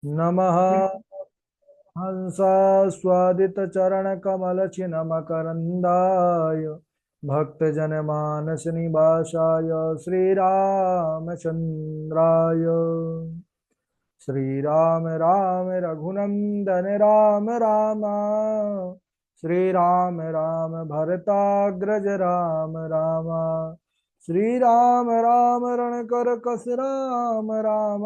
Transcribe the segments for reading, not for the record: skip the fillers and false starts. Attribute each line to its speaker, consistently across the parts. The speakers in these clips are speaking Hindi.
Speaker 1: नमः हंसास्वादितचरणकमलचिन्मकरन्दाय भक्तजनमानसनिवासाय श्रीरामचन्द्राय। श्रीराम राम रघुनंदन राम राम। श्रीराम राम भरताग्रज राम राम। श्रीराम राम रणकर कस राम राम।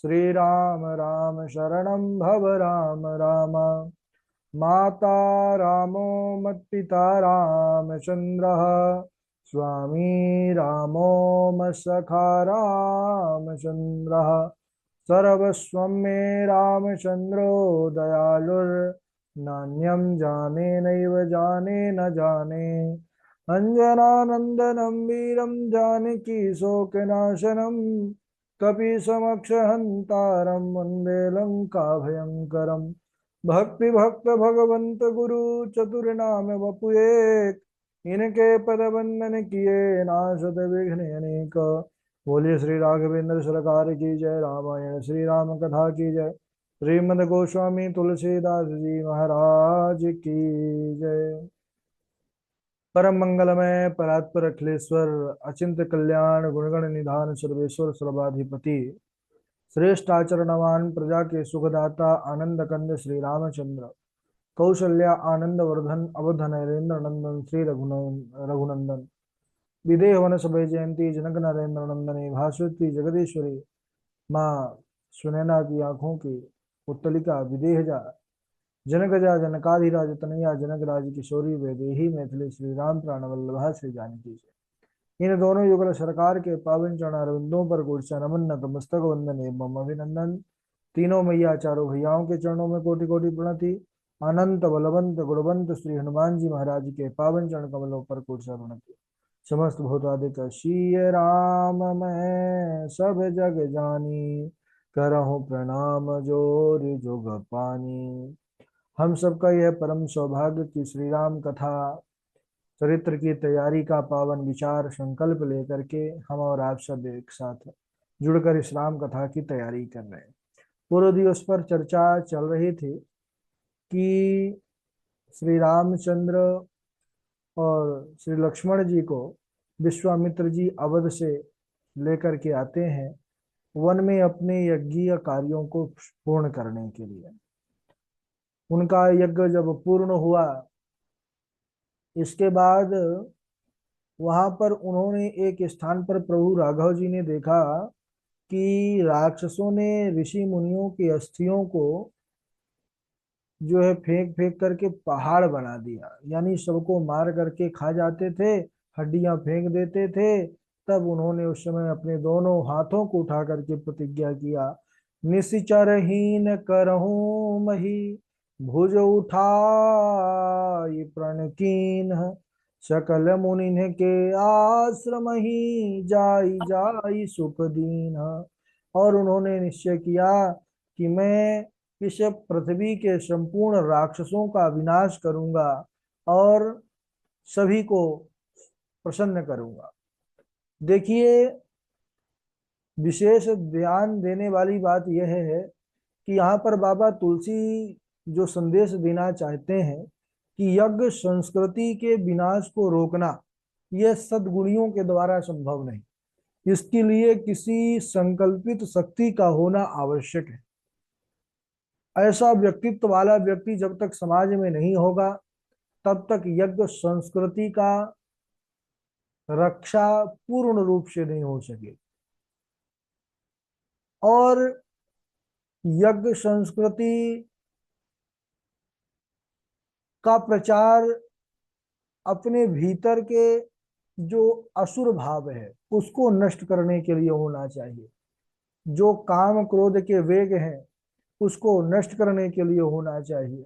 Speaker 1: श्रीराम राम शरणं भव राम राम। माता रामो मत्पिता रामचन्द्रः। स्वामी रामो मत्सखा रामचन्द्रः। सर्वस्वं मे रामचन्द्रो दयालुर्नान्यं जाने नैव जाने न जाने। अञ्जनानन्दनं वीरं जानकी शोकनाशनं कपीशमक्षहन्तारं वन्दे लङ्काभयङ्करम्। भक्ति भक्त भगवंत गुरु चतुर्नाम वपु एक। इनके पद वंदन किए नाशत विघ्न अनेक। बोलिए श्री राघवेंद्र सरकार की जय। रामायण श्री राम कथा की जय। श्रीमद गोस्वामी तुलसीदास जी महाराज की जय। परम मंगलमय परात्पर अखिलेश्वर अचिंत कल्याण गुणगण निधान सर्वेश्वर सर्वाधिपति श्रेष्ठ आचरणवान प्रजा के सुखदाता आनंद कंद श्री रामचंद्र। कौशल्या आनंद वर्धन अवध नरेंद्र नंदन श्री रघुनंदन। विदेह वन सभय जयंती जनक नरेंद्र नंदने भास्वती जगदीश्वरी। माँ सुनैना की आंखों की उत्तलिका विदेहजा जनकजा जनकाधिराज तनया जनक राज किशोरी वैदेही मैथिली श्री राम प्राण वल्लभा श्री जानकी। इन दोनों युगल सरकार के पावन चरण अरविंदों पर गुड़चा नमन नतमस्तक वंदन एवं अभिनंदन। तीनों मैया चारों भैयाओं के चरणों में कोटि कोटि प्रणति। अनंत बलवंत गुणवंत श्री हनुमान जी महाराज के पावन चरण कमलों पर कोटसा प्रणति। समस्त भूतादिक शीय राम मैं सब जग जानी। करहूँ प्रणाम जोर जुग पानी। हम सबका यह परम सौभाग्य कि श्री राम कथा चरित्र की तैयारी का पावन विचार संकल्प लेकर के हम और आप सब एक साथ जुड़कर इस राम कथा की तैयारी कर रहे हैं। पूर्व दिवस पर चर्चा चल रही थी कि श्री रामचंद्र और श्री लक्ष्मण जी को विश्वामित्र जी अवध से लेकर के आते हैं वन में अपने यज्ञीय कार्यों को पूर्ण करने के लिए। उनका यज्ञ जब पूर्ण हुआ इसके बाद वहां पर उन्होंने एक स्थान पर प्रभु राघव जी ने देखा कि राक्षसों ने ऋषि मुनियों की अस्थियों को जो है फेंक फेंक करके पहाड़ बना दिया, यानी सबको मार करके खा जाते थे, हड्डियां फेंक देते थे। तब उन्होंने उस समय अपने दोनों हाथों को उठा करके प्रतिज्ञा किया, निश्चरहीन करहूं मही भुज उठाई प्रण कीन। सकल मुनि के आश्रम ही जाई जाई सुख दीन। और उन्होंने निश्चय किया कि मैं इस पृथ्वी के संपूर्ण राक्षसों का विनाश करूंगा और सभी को प्रसन्न करूंगा। देखिए, विशेष ध्यान देने वाली बात यह है कि यहाँ पर बाबा तुलसी जो संदेश देना चाहते हैं कि यज्ञ संस्कृति के विनाश को रोकना यह सद्गुणियों के द्वारा संभव नहीं। इसके लिए किसी संकल्पित शक्ति का होना आवश्यक है। ऐसा व्यक्तित्व वाला व्यक्ति जब तक समाज में नहीं होगा तब तक यज्ञ संस्कृति का रक्षा पूर्ण रूप से नहीं हो सकेगी। और यज्ञ संस्कृति का प्रचार अपने भीतर के जो असुर भाव है उसको नष्ट करने के लिए होना चाहिए। जो काम क्रोध के वेग हैं उसको नष्ट करने के लिए होना चाहिए,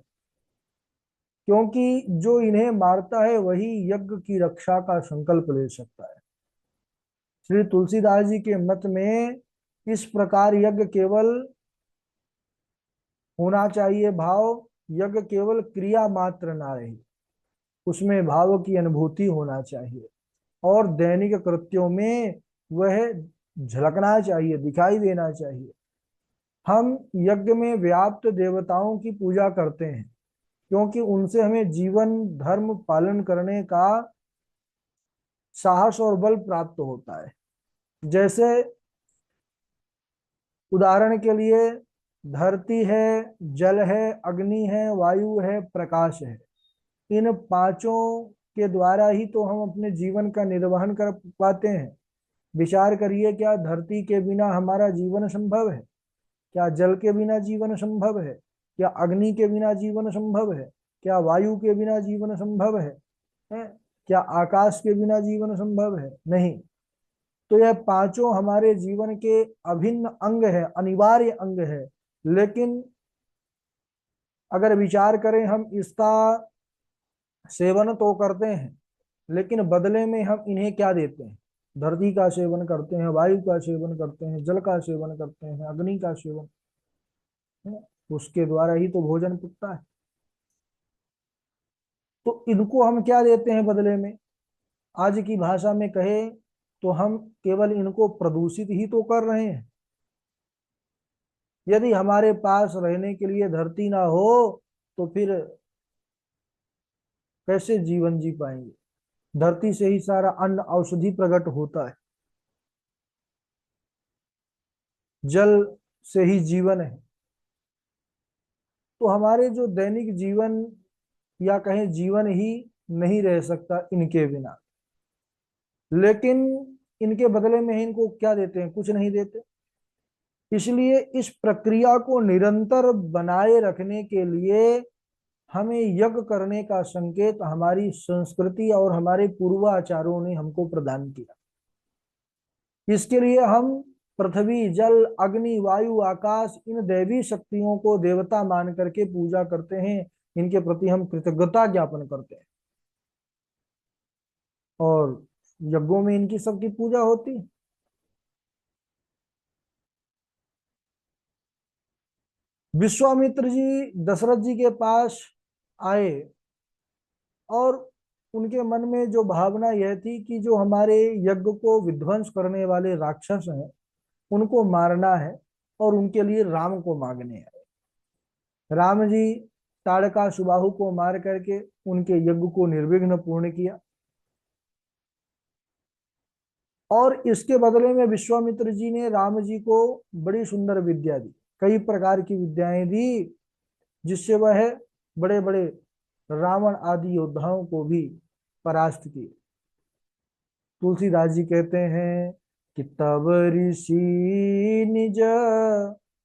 Speaker 1: क्योंकि जो इन्हें मारता है वही यज्ञ की रक्षा का संकल्प ले सकता है। श्री तुलसीदास जी के मत में इस प्रकार यज्ञ केवल होना चाहिए भाव, यज्ञ केवल क्रिया मात्र ना रही, उसमें भाव की अनुभूति होना चाहिए और दैनिक कृत्यों में वह झलकना चाहिए, दिखाई देना चाहिए। हम यज्ञ में व्याप्त देवताओं की पूजा करते हैं, क्योंकि उनसे हमें जीवन धर्म पालन करने का साहस और बल प्राप्त होता है। जैसे उदाहरण के लिए धरती है, जल है, अग्नि है, वायु है, प्रकाश है। इन पांचों के द्वारा ही तो हम अपने जीवन का निर्वहन कर पाते हैं। विचार करिए, क्या धरती के बिना हमारा जीवन संभव है? क्या जल के बिना जीवन संभव है? क्या अग्नि के बिना जीवन संभव है? क्या वायु के बिना जीवन संभव है? क्या आकाश के बिना जीवन संभव है? नहीं। तो यह पांचों हमारे जीवन के अभिन्न अंग है, अनिवार्य अंग है। लेकिन अगर विचार करें, हम इसका सेवन तो करते हैं, लेकिन बदले में हम इन्हें क्या देते हैं? धरती का सेवन करते हैं, वायु का सेवन करते हैं, जल का सेवन करते हैं, अग्नि का सेवन, है ना? उसके द्वारा ही तो भोजन पकता है। तो इनको हम क्या देते हैं बदले में? आज की भाषा में कहे तो हम केवल इनको प्रदूषित ही तो कर रहे हैं। यदि हमारे पास रहने के लिए धरती ना हो तो फिर कैसे जीवन जी पाएंगे? धरती से ही सारा अन्न औषधि प्रकट होता है, जल से ही जीवन है। तो हमारे जो दैनिक जीवन, या कहें जीवन ही नहीं रह सकता इनके बिना। लेकिन इनके बदले में इनको क्या देते हैं? कुछ नहीं देते। इसलिए इस प्रक्रिया को निरंतर बनाए रखने के लिए हमें यज्ञ करने का संकेत हमारी संस्कृति और हमारे पूर्वाचार्यों ने हमको प्रदान किया। इसके लिए हम पृथ्वी, जल, अग्नि, वायु, आकाश, इन दैवी शक्तियों को देवता मान करके पूजा करते हैं। इनके प्रति हम कृतज्ञता ज्ञापन करते हैं, और यज्ञों में इनकी सबकी पूजा होती है। विश्वामित्र जी दशरथ जी के पास आए, और उनके मन में जो भावना यह थी कि जो हमारे यज्ञ को विध्वंस करने वाले राक्षस हैं उनको मारना है, और उनके लिए राम को मांगने हैं। राम जी ताड़का सुबाहु को मार करके उनके यज्ञ को निर्विघ्न पूर्ण किया, और इसके बदले में विश्वामित्र जी ने राम जी को बड़ी सुंदर विद्या दी, कई प्रकार की विद्याएं दी, जिससे वह बड़े बड़े रावण आदि योद्धाओं को भी परास्त किए। तुलसीदास जी कहते हैं कि तब ऋषि निज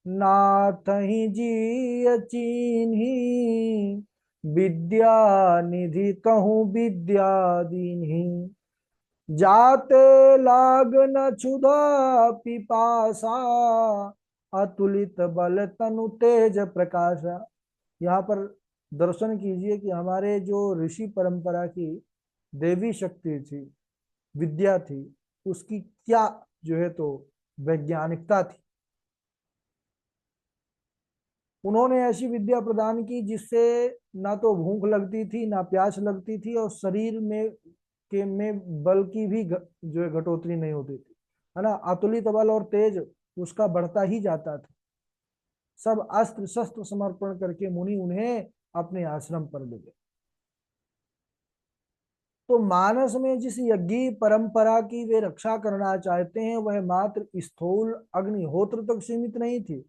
Speaker 1: नाथ ही जी चीन्ही, विद्या निधि कहूँ विद्या दीन्ही, जाते लाग न क्षुधा पिपासा, अतुलित बल तनु तेज प्रकाशा। यहाँ पर दर्शन कीजिए कि हमारे जो ऋषि परंपरा की देवी शक्ति थी, विद्या थी, उसकी क्या जो है तो वैज्ञानिकता थी। उन्होंने ऐसी विद्या प्रदान की जिससे ना तो भूख लगती थी, ना प्यास लगती थी, और शरीर में बल की भी जो है घटोतरी नहीं होती थी, है ना। अतुलित बल और तेज उसका बढ़ता ही जाता था। सब अस्त्र शस्त्र समर्पण करके मुनि उन्हें अपने आश्रम पर ले गए। तो मानस में जिस यज्ञी परंपरा की वे रक्षा करना चाहते हैं वह मात्र स्थूल अग्निहोत्र तक सीमित नहीं थी।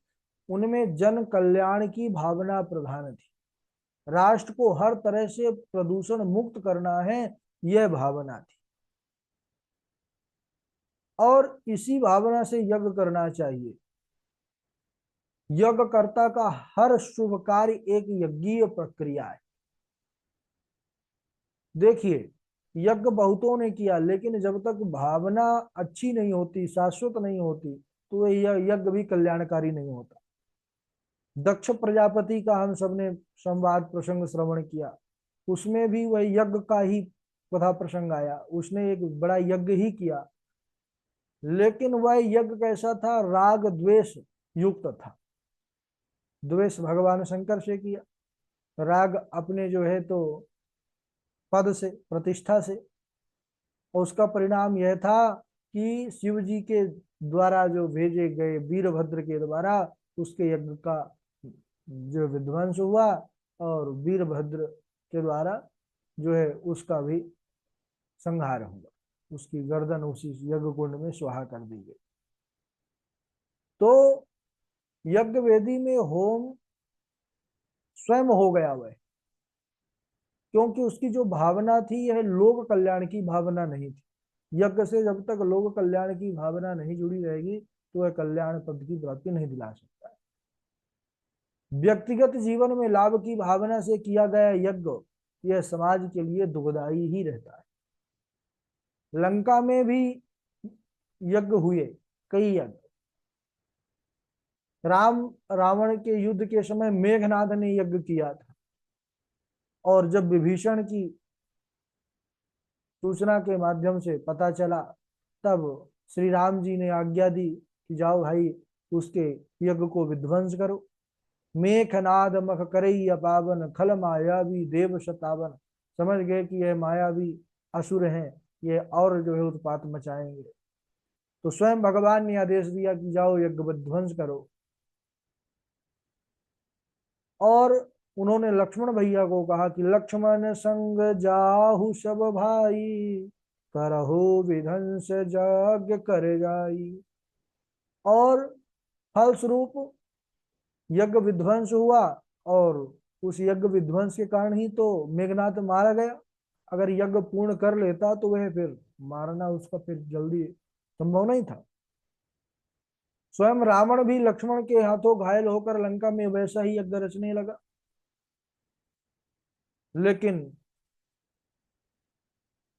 Speaker 1: उनमें जन कल्याण की भावना प्रधान थी। राष्ट्र को हर तरह से प्रदूषण मुक्त करना है, यह भावना थी, और इसी भावना से यज्ञ करना चाहिए। यज्ञकर्ता का हर शुभ कार्य एक यज्ञीय प्रक्रिया है। देखिए, यज्ञ बहुतों ने किया, लेकिन जब तक भावना अच्छी नहीं होती, शाश्वत नहीं होती, तो यह यज्ञ भी कल्याणकारी नहीं होता। दक्ष प्रजापति का हम सबने संवाद प्रसंग श्रवण किया, उसमें भी वह यज्ञ का ही कथा प्रसंग आया। उसने एक बड़ा यज्ञ ही किया, लेकिन वह यज्ञ कैसा था? राग द्वेष युक्त था। द्वेष भगवान शंकर से किया, राग अपने जो है तो पद से, प्रतिष्ठा से। और उसका परिणाम यह था कि शिव जी के द्वारा जो भेजे गए वीरभद्र के द्वारा उसके यज्ञ का जो विध्वंस हुआ और वीरभद्र के द्वारा जो है उसका भी संहार हुआ, उसकी गर्दन उसी यज्ञ कुंड में स्वाहा कर दी गई। तो यज्ञ वेदी में होम स्वयं हो गया वह, क्योंकि उसकी जो भावना थी यह लोक कल्याण की भावना नहीं थी। यज्ञ से जब तक लोक कल्याण की भावना नहीं जुड़ी रहेगी तो वह कल्याण पद की प्राप्ति नहीं दिला सकता। व्यक्तिगत जीवन में लाभ की भावना से किया गया यज्ञ यह समाज के लिए दुखदायी ही रहता है। लंका में भी यज्ञ हुए, कई यज्ञ। राम रावण के युद्ध के समय मेघनाद ने यज्ञ किया था, और जब विभीषण की सूचना के माध्यम से पता चला तब श्री राम जी ने आज्ञा दी कि जाओ भाई उसके यज्ञ को विध्वंस करो। मेघनाद मख करई अपावन खल मायावी देव शतावन। समझ गए कि यह मायावी असुर हैं, ये और जो है उत्पात मचाएंगे। तो स्वयं भगवान ने आदेश दिया कि जाओ यज्ञ विध्वंस करो। और उन्होंने लक्ष्मण भैया को कहा कि लक्ष्मण संग जाहु सब भाई करहो विध्वंस यज्ञ कर जाई। और फलस्वरूप यज्ञ विध्वंस हुआ, और उस यज्ञ विध्वंस के कारण ही तो मेघनाथ मारा गया। अगर यज्ञ पूर्ण कर लेता तो वह फिर मारना उसका फिर जल्दी संभव नहीं था। स्वयं रावण भी लक्ष्मण के हाथों घायल होकर लंका में वैसा ही यज्ञ रचने लगा, लेकिन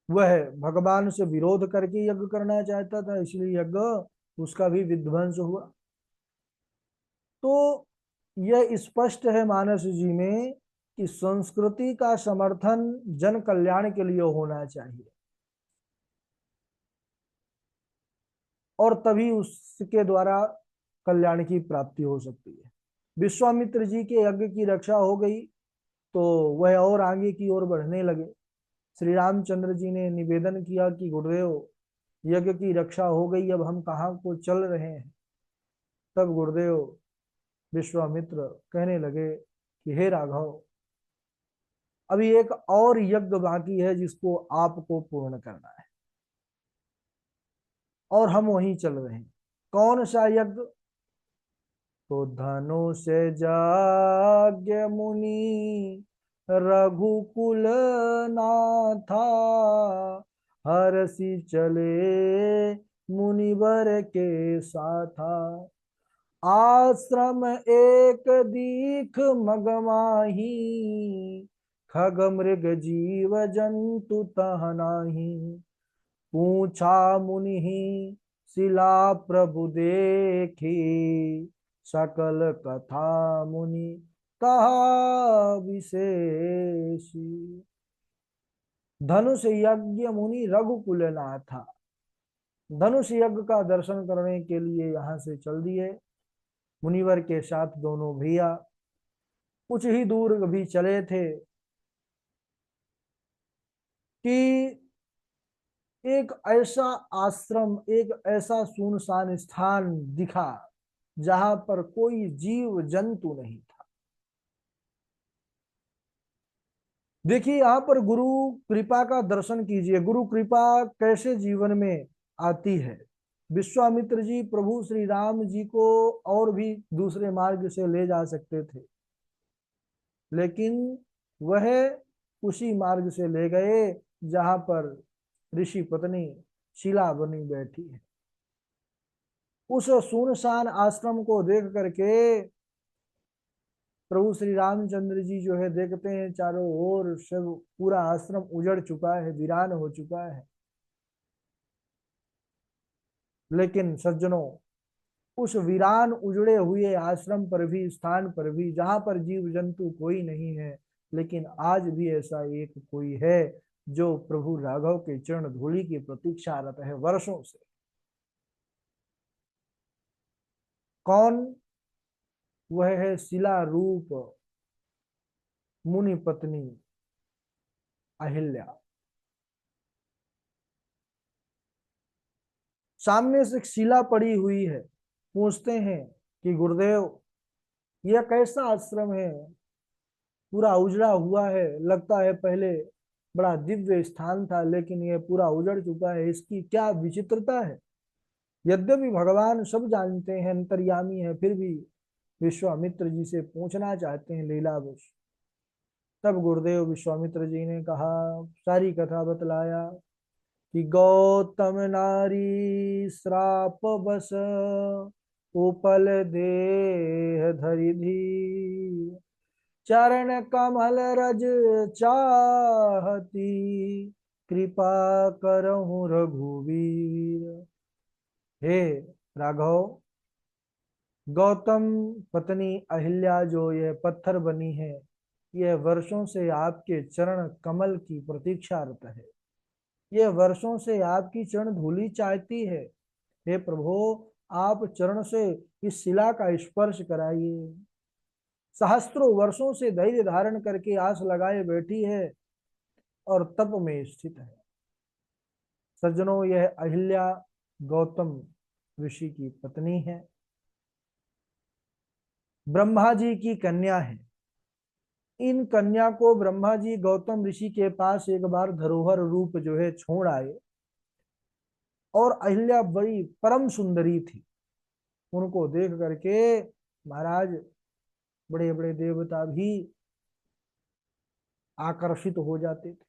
Speaker 1: वह भगवान से विरोध करके यज्ञ करना चाहता था, इसलिए यज्ञ उसका भी विध्वंस हुआ। तो यह स्पष्ट है मानस जी में कि संस्कृति का समर्थन जन कल्याण के लिए होना चाहिए, और तभी उसके द्वारा कल्याण की प्राप्ति हो सकती है। विश्वामित्र जी के यज्ञ की रक्षा हो गई तो वह और आगे की ओर बढ़ने लगे। श्री रामचंद्र जी ने निवेदन किया कि गुरुदेव यज्ञ की रक्षा हो गई, अब हम कहाँ को चल रहे हैं। तब गुरुदेव विश्वामित्र कहने लगे कि हे राघव, अभी एक और यज्ञ बाकी है जिसको आपको पूर्ण करना है, और हम वहीं चल रहे हैं। कौन सा यज्ञ? तो धनुष जाग्य मुनि रघुकुल नाथा हरसि चले मुनिवर के साथा। आश्रम एक दीख मगमाही खग मृग जीव जंतु तह नाही। पूछा मुनि शिला प्रभु देखी सकल कथा मुनि कहा विशेषी। धनुष यज्ञ मुनि रघुकुल नाथा। धनुष यज्ञ का दर्शन करने के लिए यहाँ से चल दिए मुनिवर के साथ दोनों भैया। कुछ ही दूर भी चले थे कि एक ऐसा आश्रम, एक ऐसा सुनसान स्थान दिखा जहां पर कोई जीव जंतु नहीं था। देखिए यहाँ पर गुरु कृपा का दर्शन कीजिए। गुरु कृपा कैसे जीवन में आती है। विश्वामित्र जी प्रभु श्री राम जी को और भी दूसरे मार्ग से ले जा सकते थे, लेकिन वह उसी मार्ग से ले गए जहां पर ऋषि पत्नी शिला बनी बैठी है। उस सुनसान आश्रम को देख करके प्रभु श्री रामचंद्र जी जो है देखते हैं चारों ओर सब पूरा आश्रम उजड़ चुका है, वीरान हो चुका है। लेकिन सज्जनों, उस वीरान उजड़े हुए आश्रम पर भी, स्थान पर भी जहां पर जीव जंतु कोई नहीं है, लेकिन आज भी ऐसा एक कोई है जो प्रभु राघव के चरण धूलि की प्रतीक्षारत है वर्षों से। कौन? वह है शिला रूप मुनि पत्नी अहिल्या। सामने से शिला पड़ी हुई है। पूछते हैं कि गुरुदेव यह कैसा आश्रम है, पूरा उजड़ा हुआ है, लगता है पहले बड़ा दिव्य स्थान था, लेकिन यह पूरा उजड़ चुका है। इसकी क्या विचित्रता है। यद्यपि भगवान सब जानते हैं, अंतर्यामी है, फिर भी विश्वामित्र जी से पूछना चाहते हैं लीलावश। तब गुरुदेव विश्वामित्र जी ने कहा, सारी कथा बतलाया कि गौतम नारी श्राप बस उपल देह धरि धीर, चरण कमल रज चाहती, कृपा करहु रघुवीर। हे राघव, गौतम पत्नी अहिल्या जो यह पत्थर बनी है, यह वर्षों से आपके चरण कमल की प्रतीक्षारत है। यह वर्षों से आपकी चरण धूलि चाहती है। हे प्रभु, आप चरण से इस शिला का स्पर्श कराइए। सहस्त्रों वर्षों से धैर्य धारण करके आस लगाए बैठी है और तप में स्थित है। सज्जनों, यह अहिल्या गौतम ऋषि की पत्नी है, ब्रह्मा जी की कन्या है। इन कन्या को ब्रह्मा जी गौतम ऋषि के पास एक बार धरोहर रूप जो है छोड़ आए, और अहिल्या बड़ी परम सुंदरी थी। उनको देख करके महाराज बड़े बड़े देवता भी आकर्षित हो जाते थे।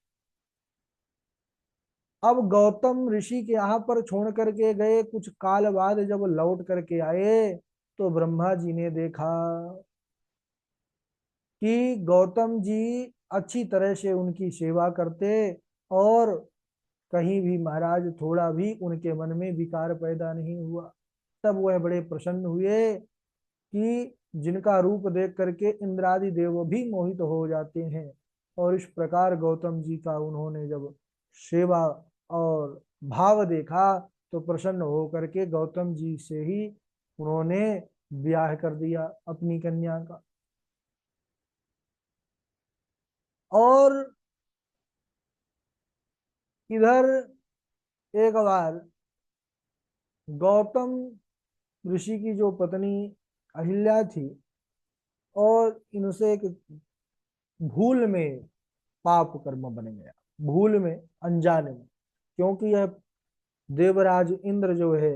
Speaker 1: अब गौतम ऋषि के यहाँ पर छोड़ करके गए, कुछ काल बाद जब लौट करके आए तो ब्रह्मा जी ने देखा कि गौतम जी अच्छी तरह से उनकी सेवा करते, और कहीं भी महाराज थोड़ा भी उनके मन में विकार पैदा नहीं हुआ। तब वह बड़े प्रसन्न हुए कि जिनका रूप देख करके इंद्रादि देव भी मोहित हो जाते हैं। और इस प्रकार गौतम जी का उन्होंने जब सेवा और भाव देखा तो प्रसन्न हो करके गौतम जी से ही उन्होंने ब्याह कर दिया अपनी कन्या का। और इधर एक बार गौतम ऋषि की जो पत्नी अहिल्या थी, और इनसे एक भूल में पाप कर्म बन गया, भूल में, अनजाने में। क्योंकि यह देवराज इंद्र जो है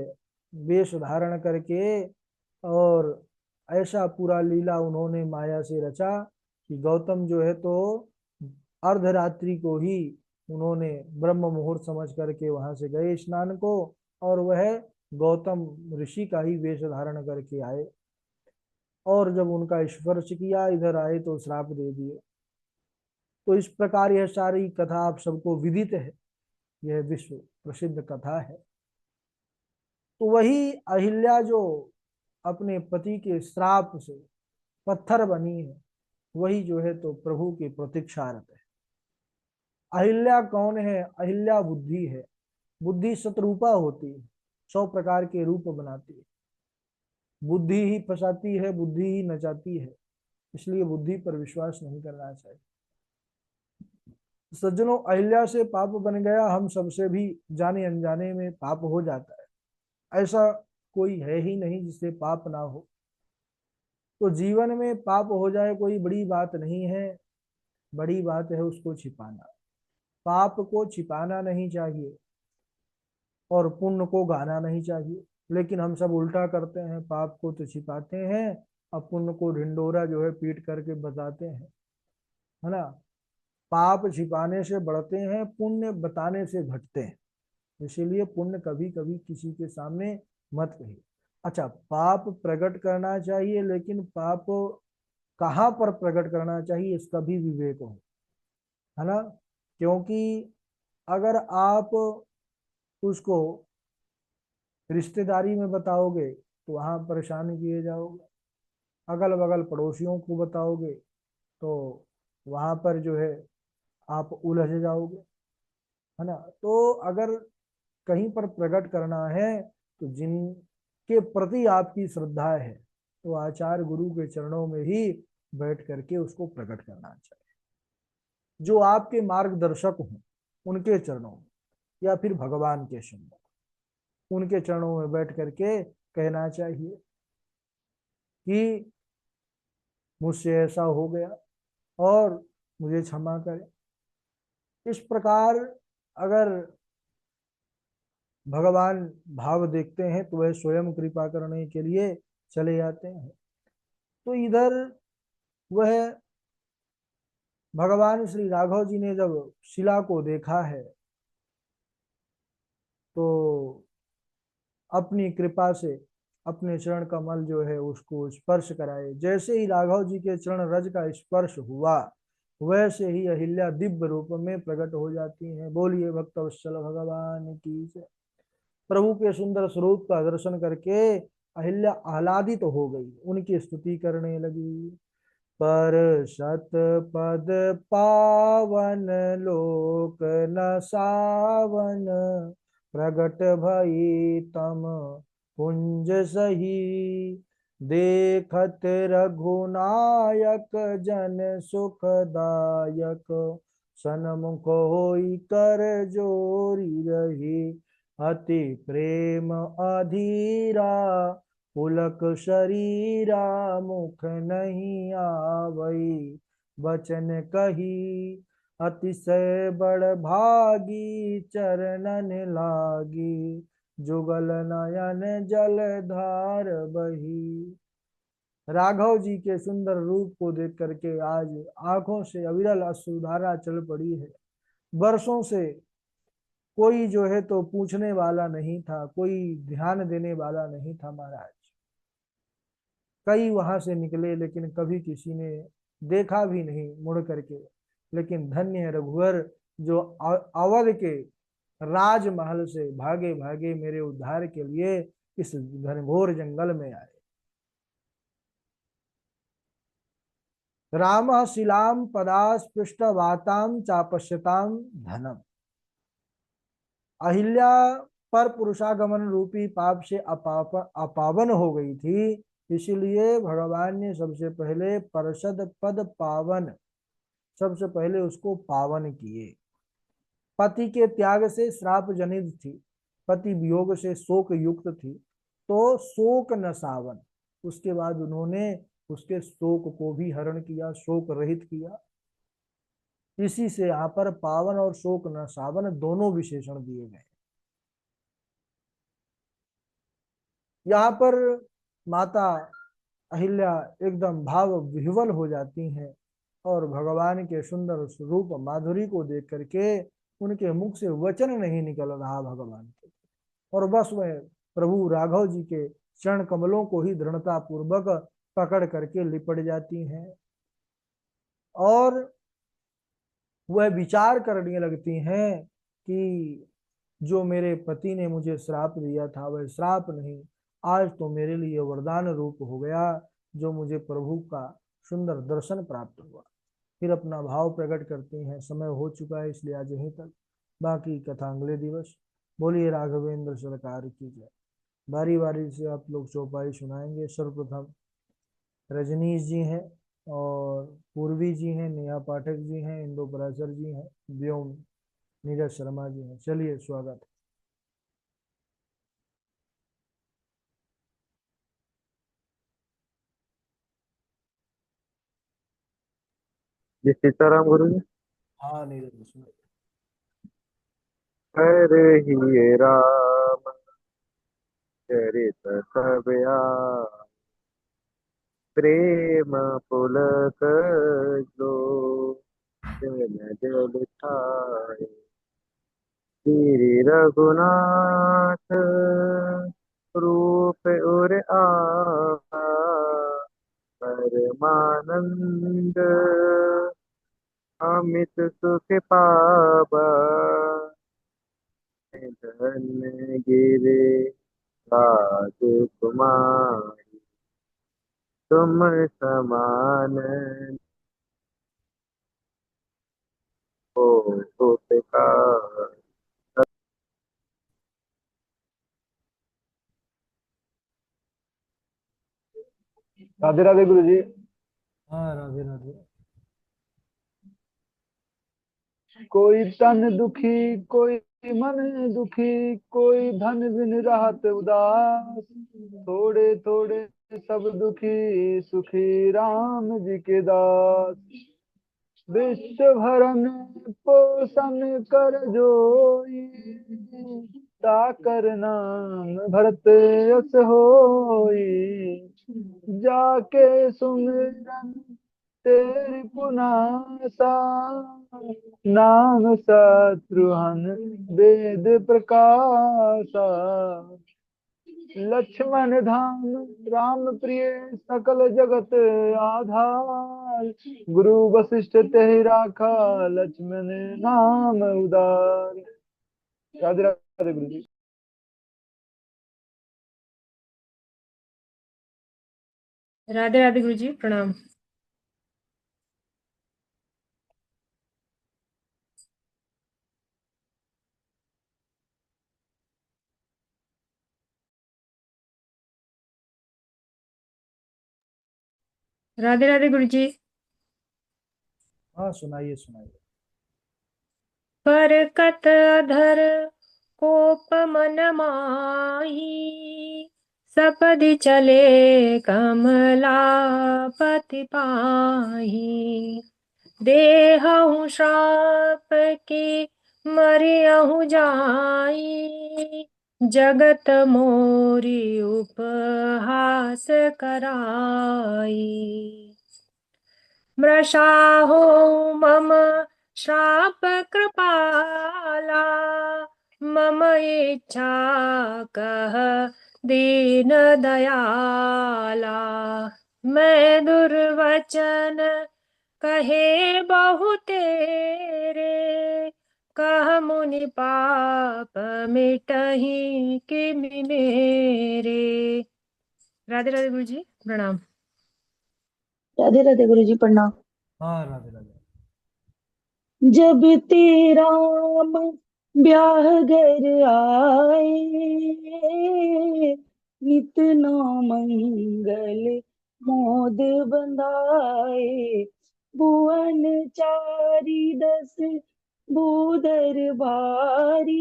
Speaker 1: वेश धारण करके, और ऐसा पूरा लीला उन्होंने माया से रचा कि गौतम जो है तो अर्धरात्रि को ही उन्होंने ब्रह्म मुहूर्त समझ करके वहां से गए स्नान को, और वह गौतम ऋषि का ही वेश धारण करके आए। और जब उनका स्पर्श किया, इधर आए तो श्राप दे दिए। तो इस प्रकार यह सारी कथा आप सबको विदित है, यह विश्व प्रसिद्ध कथा है। तो वही अहिल्या जो अपने पति के श्राप से पत्थर बनी है, वही जो है तो प्रभु की प्रतीक्षारत है। अहिल्या कौन है? अहिल्या बुद्धि है। बुद्धि शतरूपा होती है, 100 प्रकार के रूप बनाती है। बुद्धि ही फंसाती है, बुद्धि ही नचाती है। इसलिए बुद्धि पर विश्वास नहीं करना चाहिए। सज्जनों, अहिल्या से पाप बन गया, हम सबसे भी जाने अनजाने में पाप हो जाता है। ऐसा कोई है ही नहीं जिससे पाप ना हो। तो जीवन में पाप हो जाए कोई बड़ी बात नहीं है, बड़ी बात है उसको छिपाना। पाप को छिपाना नहीं चाहिए और पुण्य को गाना नहीं चाहिए। लेकिन हम सब उल्टा करते हैं, पाप को तो छिपाते हैं और पुण्य को ढिंडोरा जो है पीट करके बताते हैं, है ना। पाप छिपाने से बढ़ते हैं, पुण्य बताने से घटते हैं। इसीलिए पुण्य कभी कभी किसी के सामने मत कहिए। अच्छा, पाप प्रकट करना चाहिए, लेकिन पाप कहाँ पर प्रकट करना चाहिए इसका भी विवेक हो, है ना। क्योंकि अगर आप उसको रिश्तेदारी में बताओगे तो वहां परेशान किए जाओगे, अगल बगल पड़ोसियों को बताओगे तो वहां पर जो है आप उलझ जाओगे, है ना। तो अगर कहीं पर प्रकट करना है तो जिनके प्रति आपकी श्रद्धा है, तो आचार्य गुरु के चरणों में ही बैठ करके उसको प्रकट करना चाहिए। जो आपके मार्गदर्शक हों उनके चरणों में, या फिर भगवान के चरणों, उनके चरणों में बैठ करके कहना चाहिए कि मुझसे ऐसा हो गया और मुझे क्षमा करें। इस प्रकार अगर भगवान भाव देखते हैं तो वह स्वयं कृपा करने के लिए चले जाते हैं। तो इधर वह भगवान श्री राघव जी ने जब शिला को देखा है तो अपनी कृपा से अपने चरण कमल जो है उसको स्पर्श कराए। जैसे ही राघव जी के चरण रज का स्पर्श हुआ वैसे ही अहिल्या दिव्य रूप में प्रकट हो जाती हैं। बोलिए भक्तवत्सल भगवान की जय। प्रभु के सुंदर स्वरूप का दर्शन करके अहिल्या आह्लादित तो हो गई, उनकी स्तुति करने लगी। पर शत पद पावन लोक न सावन, प्रगट भई तम कुंज सही। देखत रघुनायक जन सुखदायक, सनमुख होई कर जोरी रही। अति प्रेम अधीरा, पुलक शरीरा मुख नहीं आवई। वचन कही अतिशय बड़ भागी, चरणन लागी। जुगल नयन जल धार बही। राघव जी के सुंदर रूप को देख करके आज आंखों से अविरल अश्रुधारा चल पड़ी है। वर्षों से कोई जो है तो पूछने वाला नहीं था, कोई ध्यान देने वाला नहीं था महाराज। कई वहां से निकले लेकिन कभी किसी ने देखा भी नहीं मुड़ करके। लेकिन धन्य है रघुवर जो अवध के राजमहल से भागे भागे मेरे उद्धार के लिए इस घनघोर जंगल में आए। राम शिलाम पदास्पृष्ट वाताम चापश्यताम धनम। अहिल्या पर पुरुषागमन रूपी पाप से अपावन हो गई थी, इसीलिए भगवान ने सबसे पहले परषद पद पावन, सबसे पहले उसको पावन किए। पति के त्याग से श्राप जनित थी, पति वियोग से शोक युक्त थी, तो शोक न सावन, उसके बाद उन्होंने उसके शोक को भी हरण किया, शोक रहित किया। इसी से यहाँ पर पावन और शोक न सावन दोनों विशेषण दिए गए। यहाँ पर माता अहिल्या एकदम भाव विह्वल हो जाती हैं और भगवान के सुंदर रूप माधुरी को देख करके उनके मुख से वचन नहीं निकल रहा भगवान के, और बस वह प्रभु राघव जी के चरण कमलों को ही दृढ़ता पूर्वक पकड़ करके लिपट जाती हैं और वह विचार करने लगती हैं कि जो मेरे पति ने मुझे श्राप दिया था वह श्राप नहीं, आज तो मेरे लिए वरदान रूप हो गया, जो मुझे प्रभु का सुंदर दर्शन प्राप्त हुआ। फिर अपना भाव प्रकट करती हैं। समय हो चुका है इसलिए आज यहीं तक, बाकी कथा अगले दिवस। बोलिए राघवेंद्र सरकार की जय। बारी बारी से आप लोग चौपाई सुनाएंगे। सर्वप्रथम रजनीश जी हैं और पूर्वी जी हैं, नेहा पाठक जी हैं, इंदो पराशर जी हैं, व्योम नीरज शर्मा जी हैं। चलिए स्वागत।
Speaker 2: जी सीताराम गुरु जी।
Speaker 1: हाँ नीरज सुनो।
Speaker 2: हरे ही राम चरित सब प्रेम पुलक लो जन जल छाए श्री रघुनाथ रूप और आवा परमानंद अमित सुख पावा धन गिरे राजकुमार तुम समान हो उपकार।
Speaker 1: राधे राधे गुरु जी। हाँ राधे राधे। कोई तन दुखी, कोई मन दुखी, कोई धन बिन रहत उदास। थोड़े थोड़े सब दुखी सुखी राम जी के दास। विश्व भरण पोषण कर जोई, ताकर नाम भरत यस होई। जाके सुमिरन तेरी पुनासा, नाम शत्रुहन वेद प्रकाशा। लक्ष्मण धाम राम प्रिय सकल जगत आधार। गुरु वशिष्ठ तेहि राखा लक्ष्मण नाम उदार। राधे राधे गुरु जी।
Speaker 3: राधे राधे गुरु जी, प्रणाम। राधे राधे गुरु जी।
Speaker 1: हाँ, सुनाइए सुनाइए।
Speaker 3: पर कत अधर कोप मन माही, सपदि चले कमलापति पाही। देहु श्राप की मरियहु जाई, जगत मोरी उपहास कराई। मृषाहो मम श्राप कृपाला, मम इच्छा कह दीन दयाला। मैं दुर्वचन कहे बहु तेरे, कह मुनि पाप मिटहि किमि मेरे। राधे राधे गुरु जी, प्रणाम।
Speaker 4: राधे राधे गुरु जी, प्रणाम।
Speaker 1: हाँ, राधे राधे।
Speaker 4: जब ते राम ब्याह घर आए, नित नौ मंगल मोद बंधाए। भुवन चारी दस भूधर भारी,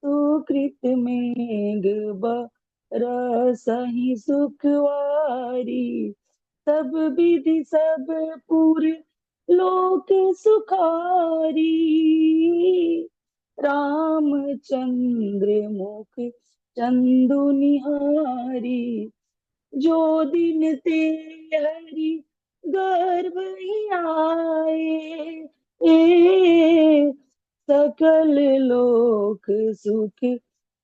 Speaker 4: सुकृत मेघ बरसहि सुखवारी। सब विधि सब पुर लोक सुखारी, रामचंद्र मुख चंदु निहारी। जो दिन ते हरि गर्भ ही आए, सकल लोक सुख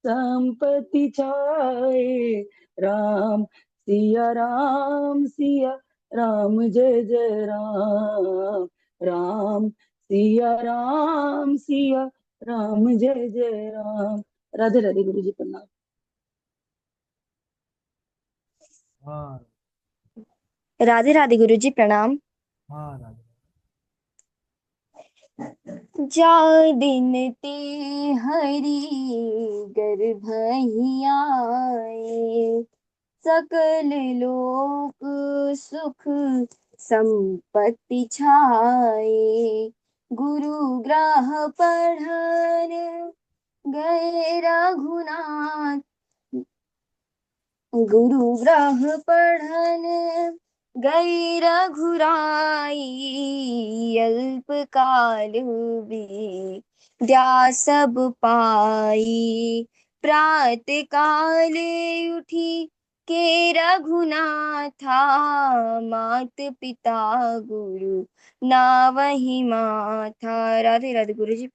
Speaker 4: संपत्ति छाए। राम सिया राम सिया राम, जय जय राम। राम सिया राम सिया राम, जय जय राम। राधे राधे गुरु जी, प्रणाम।
Speaker 1: हाँ
Speaker 5: राधे राधे गुरु जी, प्रणाम।
Speaker 1: हाँ, राधे।
Speaker 5: जा दिन ते हरि गर्भ ही आए, सकल लोक सुख संपत्ति छाए। गुरु ग्रह पढ़न गए रघुनाथ, गुरु ग्रह पढ़न गई रघुराई। अल्प काल विद्या सब पाई, प्रात काल उठी के रघुनाथा। मात पिता गुरु नावहि माथा। राधे राधे गुरु जी।